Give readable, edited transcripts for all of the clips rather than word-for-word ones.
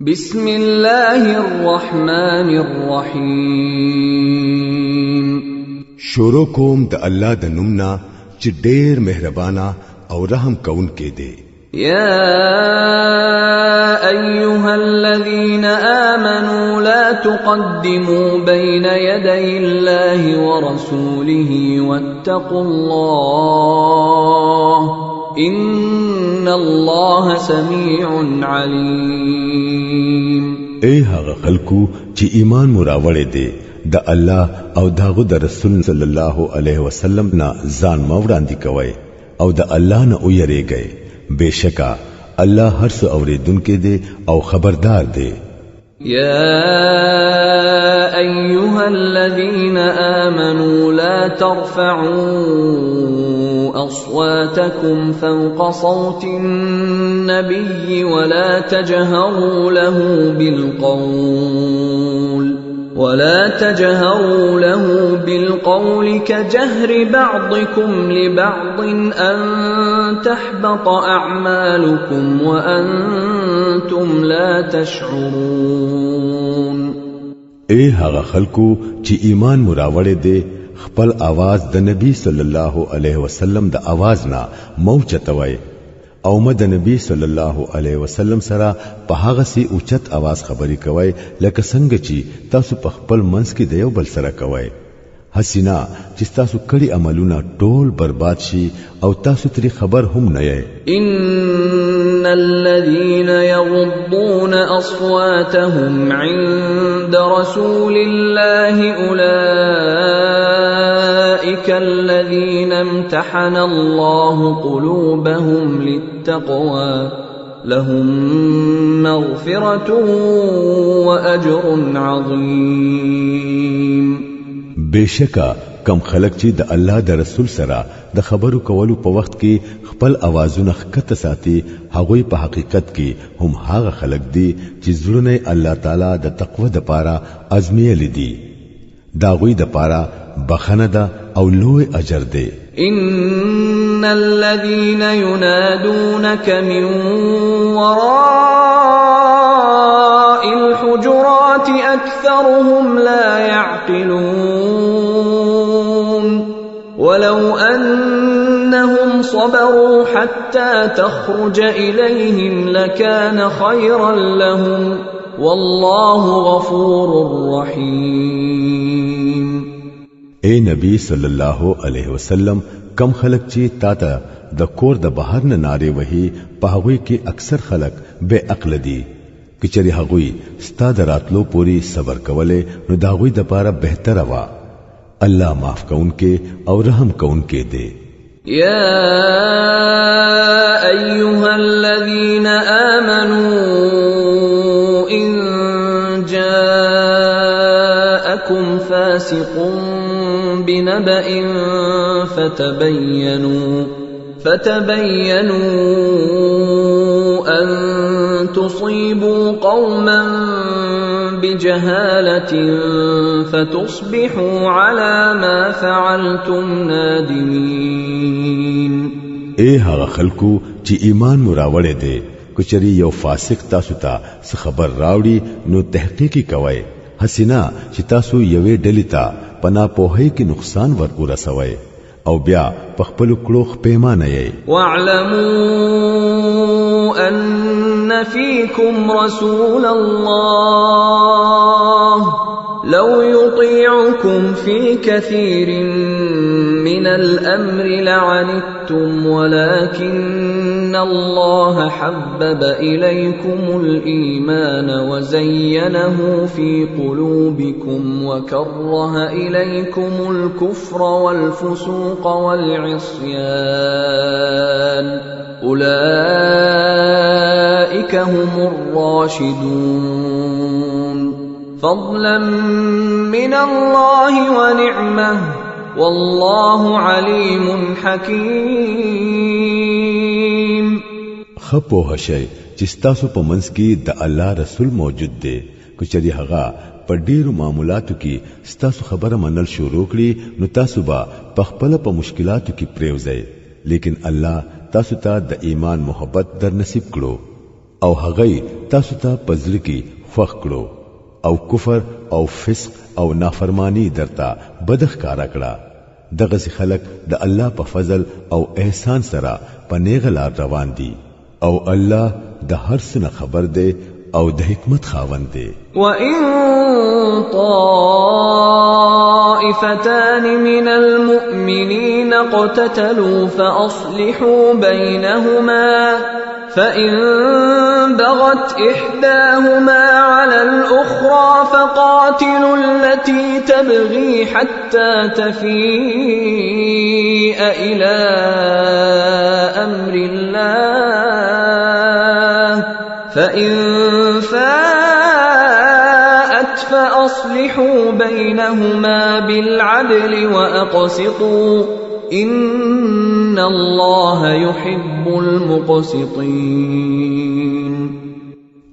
بسم الله الرحمن الرحیم. شروع کوم د الله د نومنا چې ډېر مهربانا او رحم کون کې دی. يا أيها الذين آمنوا لا تقدموا بين يدي الله ورسوله واتقوا الله إن الله سميع عليم. اے هغه خلکو چې ایمان مراوړې دي د الله او داغه د رسول صلی الله علیه وسلم نه ځان موړاندې کوي او د الله نه ویریږي. بشکا الله هر څه اوریدونکو دی او خبردار دی. يا أيها الذين آمنوا لا ترفعوا أصواتكم فوق صوت النبي ولا تجهروا له بالقول كجهر بعضكم لبعض أن تحبط أعمالكم وأنتم لا تشعرون. اے هغه خلکو چې ایمان مراوړې دي خپل आवाज د نبی صلی الله علیه وسلم د आवाज نه موچتوي او د نبی صلی الله علیه وسلم سره په هغه سي اوچت आवाज خبري کوي لکه څنګه چې تاسو په خپل منځ کې د یو بل سره کوي. حسینا چې تاسو کړي عملونه ټول برباد شي او تاسو ترې خبر هم نه یې. ان الذين يغضون اصواتهم عند رسول الله اولئك الذين امتحن الله قلوبهم للتقوى لهم مغفرة واجر عظيم. بشکا کم خلق چې د الله د رسول سره د خبرو کولو په وخت کې خپل اوازونه ښکته ساتي هغوی په حقیقت کې هم هغه خلق دي چې زړونه الله تعالی د تقوی د پاره ازمیل دي. دا غوی د پاره بخنه ده او لوی اجر دی. ان الذين ينادونك من وراء الحجرات اكثرهم لا يعقلون ولو انهم صبروا حتى تخرج اليهم لكان خيرا لهم والله غفور رحيم. اے نبی صلی الله علیه وسلم کم خلق چې تا ته د کور د بهر نه ناره وهي په هغوی کې اکثر خلق بے عقل دي. کچری هغوی ستاد راتلو پوری صبر کوله نو دا غوی د پاره بهتره وا. الله معاف کونکي او رحم کونکي دی. يا أيها الذين آمنوا إن جاءكم فاسق بنبأ فتبينوا أن تصيبوا قوما بجهالة فتصبحوا على ما فعلتم نادمين. اے هغه خلکو چې ایمان مراوړې دي کچري یو فاسق تاسو ته خبر راوړي نو تحقیقی کوي. حسینا چې تاسو یوې ډلې ته پنا پوهې کې نقصان ورکورسوي او بیا په خپل کړو پیمانه یې. واعلموا ان فيكم رسول الله لو يطيعكم في كثير من الامر لعنتم ولكن الله حبب اليكم الايمان وزينه في قلوبكم وكره اليكم الكفر والفسوق والعصيان اولئك هم الراشدون فضلا من الله ونعمه والله عليم حكيم. خپو هشي چې تاسو په منځ کې د الله رسول موجود دی کچري هغه په ډیرو معاملاتو کې تاسو خبره منل شروع کړي نو تاسو به په خپل په مشکلاتو کې پریوځئ لیکن الله تاسو ته د ایمان محبت در نصیب کړو. او هغه تاسو ته پزړه کې خوښ کړو او کفر او فسق او نافرمانی درته بدخ کارا کړه دغه خلک د الله په فضل او احسان سره په نیغلار روان دي او الله د هر څه خبر دی او د حکمت خاوند دی. وَإِن طَائِفَتَانِ مِنَ الْمُؤْمِنِينَ اقْتَتَلُوا فَأَصْلِحُوا بَيْنَهُمَا فَإِن بَغَتْ إِحْدَاهُمَا عَلَى الْأُخْرَى فَقَاتِلُوا الَّتِي تَبْغِي حَتَّى تَفِيءَ إِلَى أَمْرِ اللَّهِ فَإِن فَاءَتْ فَأَصْلِحُوا بَيْنَهُمَا بِالْعَدْلِ وَأَقْسِطُوا إِنَّ اللَّهَ يُحِبُّ الْمُقْسِطِينَ.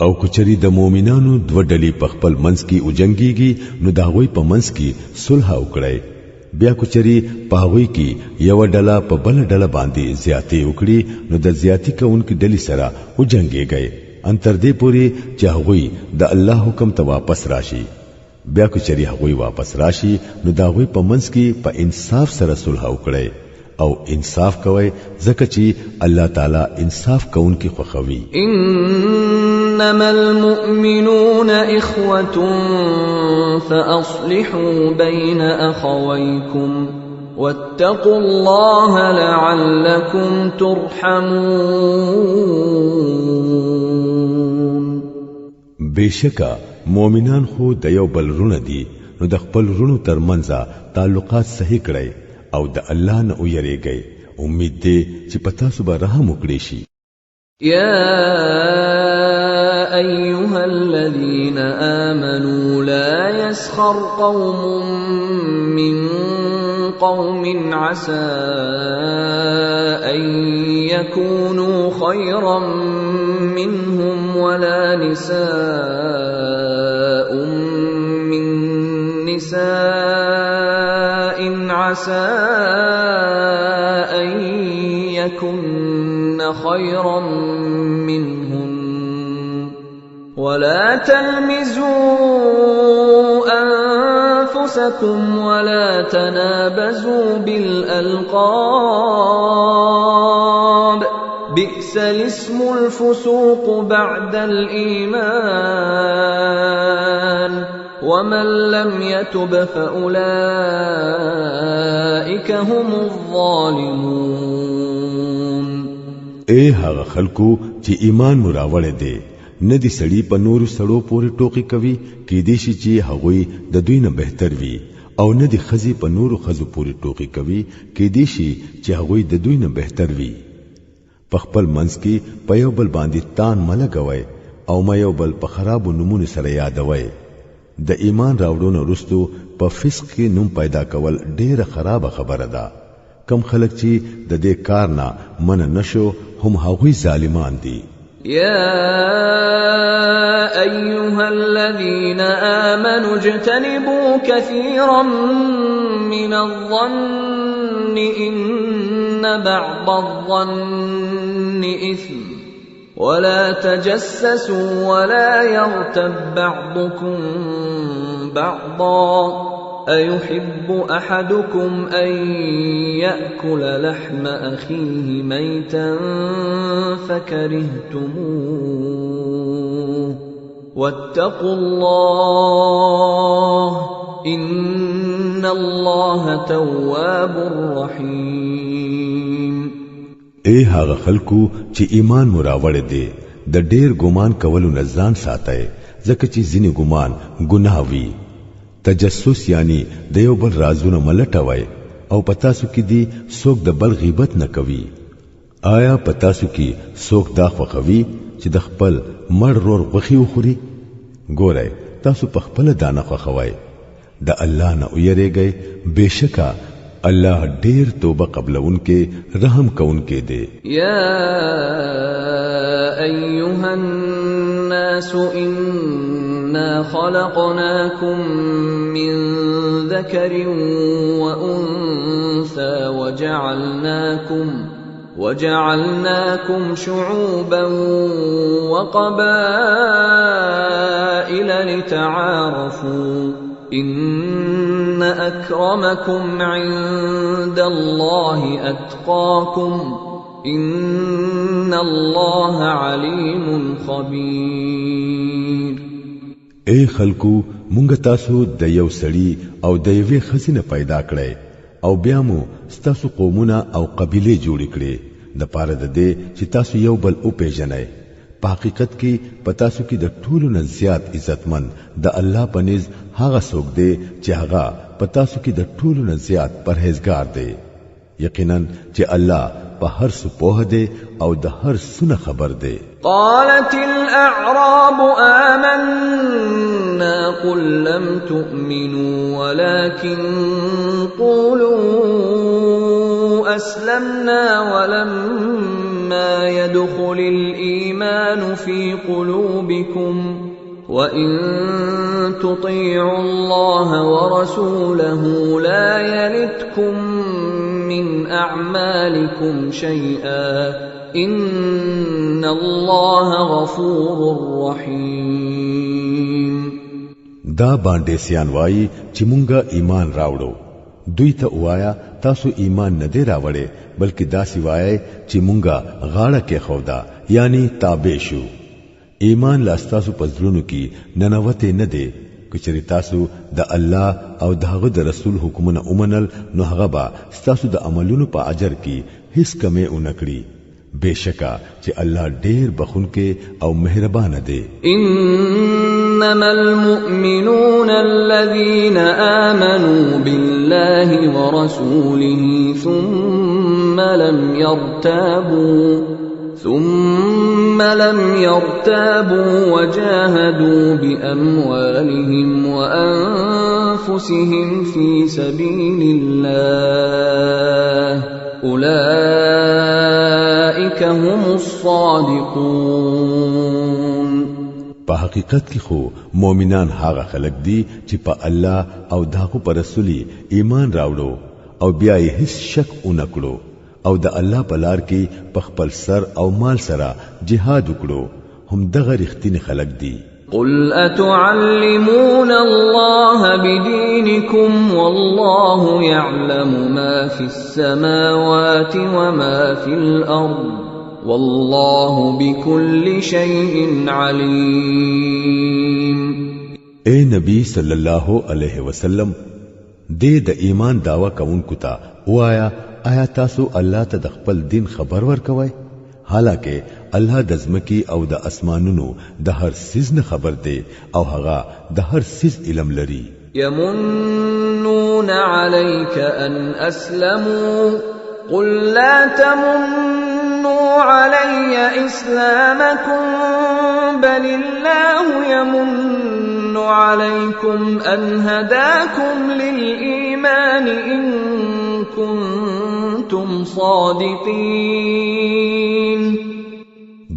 او کچری د مؤمنانو دو ډلې په خپل منځ کې اوجنګيږي نو دا غوي په منځ کې صلح وکړي بیا کچری په هغوی کې یو ډله په بل ډله باندې زیاتې وکړي نو د زیاتې کوونکې ډلې سره اوجنګيږي ان تر دې پوري چې هغوی د الله حکم ته واپس راشي بیا کچری هغوی واپس راشي نو دا غوي په منځ کې په انصاف سره صلح وکړي او انصاف کوي ځکه چې الله تعالی انصاف کوونکی خوښوي. انما المؤمنون اخوة فاصلحوا بين اخويكم واتقوا الله لعلكم ترحمون. بشکا مؤمنان خو د یو بل رونه دي نو د خپل رونو ترمنځ تعلقات صحیح کړئ او د الله نه ویریږئ امید دې چې پتا صبح رحم وکړي شي. يا أيها الذين آمنوا لا يسخر قوم من قوم عسى أن يكونوا خيرا منهم ولا نساء من نساء عسى أن يكن خيرا منهن ولا تلمزوا أنفسكم ولا تنابزوا بالألقاب بئس الاسم الفسوق بعد الإيمان ومن لم يتب فأولئك هم الظالمون. اے هغه خلکو چې ایمان مراوړ دي ندي سړي په نورو سړو پورې ټوکی کوي کې دي چې هغوی د دوی نه بهتر وي او ندي خزي په نورو خزو پورې ټوکی کوي کې دي چې هغوی د دوی نه بهتر وي. په خپل منځ کې په یو بل باندې تان ملګوي او ما یو بل په خرابو نمونه سره یادوي. د ایمان راوړونو وروسته په فسق کې نوم پیدا کول ډیره خرابه خبره ده. کم خلک چې د دې کار نه من نشو هم هغوی ظالمان دي. يا أيها الذين آمنوا اجتنبوا كثيرا من الظن إن بعض الظن إثم ولا تجسسوا ولا يغتب بعضكم بعضا أيحب أحدكم أن يأكل لحم أخيه ميتا فكرهتموه واتقوا الله إن الله تواب رحيم. اے هغه خلکو چې ایمان مراوړ دي د ډیر ګمان کولو نه ځان ساتي ځکه چې ځینې ګمان ګناه وي. تجسس یعنی د یو بل رازونه ملټوي او پتاسو کې دي څوک د بل غیبت نه کوي. آیا پتاسو کې څوک دا خوخوي چې د خپل مړ رور غوښي وخوري؟ ګورئ تاسو په خپل دانه خوخوي د الله نه ویریږئ بشکا الله ډیر توبه قبلونکې رحم کوونکې دی. یا ایها الناس إنا خلقناكم من ذكر وأنثى وجعلناكم شعوبا وقبائل لتعارفوا إن أكرمكم عند الله أتقاكم إن الله عليم خبير. اے خلکو مونږ تاسو د یو سړي او د یوې خزینه پیدا کړې او بیا مو ستاسو قومونه او قبیله جوړ کړې د پاره د دې چې تاسو یو بل او پیژنئ. په حقیقت کې پتاسو کې د ټولو نه زیات عزتمن د الله پنځ هغه څوک دی چې هغه پتاسو کې د ټولو نه زیات پرهیزګار دی. یقینا چې الله په هر څه پوه دی او د هر څه خبر دی. قالت الأعراب آمنا قل لم تؤمنوا ولكن قولوا أسلمنا ولما يدخل الإيمان في قلوبكم وإن تطيعوا الله ورسوله لا يلتكم من أعمالكم شيئا إن الله غفور رحيم. دا باندې سیان وای چې مونږه ایمان راوړو. دوی ته وایا تاسو ایمان نه دی راوړې بلکې دا سی وای چې مونږه غاړه کې خودا یعنی تابع شو. ایمان لاستاسو پزړونو کې ننوته نه دی. کچری تاسو د الله او دغه د رسول حکمونه اومنل نو هغه با تاسو د عملونو په اجر کې هیڅ کمه اونکړي. بشکا چې الله ډېر بخونکې او مهربان دی. انما المؤمنون الذين آمنوا بالله ورسوله ثم لم يرتابوا وجاهدوا بأموالهم وأنفسهم في سبيل الله أولئك هم الصادقون. په حقیقت کې خو مؤمنان هغه خلک دي چې په الله او دغه پر رسولي ایمان راوړو او بیا یې هیڅ شک اونکړو او د الله په لار کې په خپل سر او مال سره جهاد وکړو. هم دغه رښتینی خلک دي. قل أتعلمون الله بدينكم والله يعلم ما في السماوات وما في الأرض والله بكل شيء عليم. اے نبی صلی الله علیه وسلم دې د ایمان داوا کوونکو ته وایا آیا تاسو الله ته د خپل دین خبر ورکوي؟ حالکه الله د ځمکې او د اسمانونو د هر څیز نه خبر دی او هغه د هر څیز علم لري. يمنون عليك أن أسلموا قل لا تمنوا علي إسلامكم بل الله يمن عليكم أن هداكم للإيمان إن كنتم صادقين.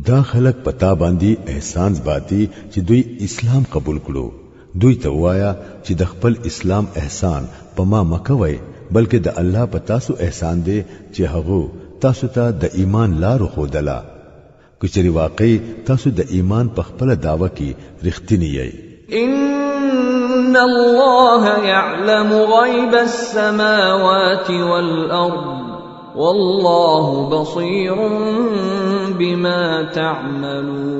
دا خلق پتا باندې احسان باتی چې دوی اسلام قبول کړو. دوی ته وایا چې د خپل اسلام احسان په ما مکوي بلکې د الله په تاسو احسان دی چې هغه تاسو ته د ایمان لارو خودلا. کچري واقعي تاسو د ایمان په خپل داوا کې رښتینی یې. إن الله يعلم غيب السماوات والأرض والله بصير بما تعملون.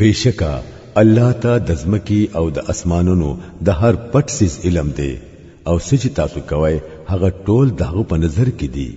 بشکا الله ته د ځمکې او د اسمانونو د هر پټ سیز علم دی او څه چې تاسو کوئ هغه ټول دغه په نظر کې دی.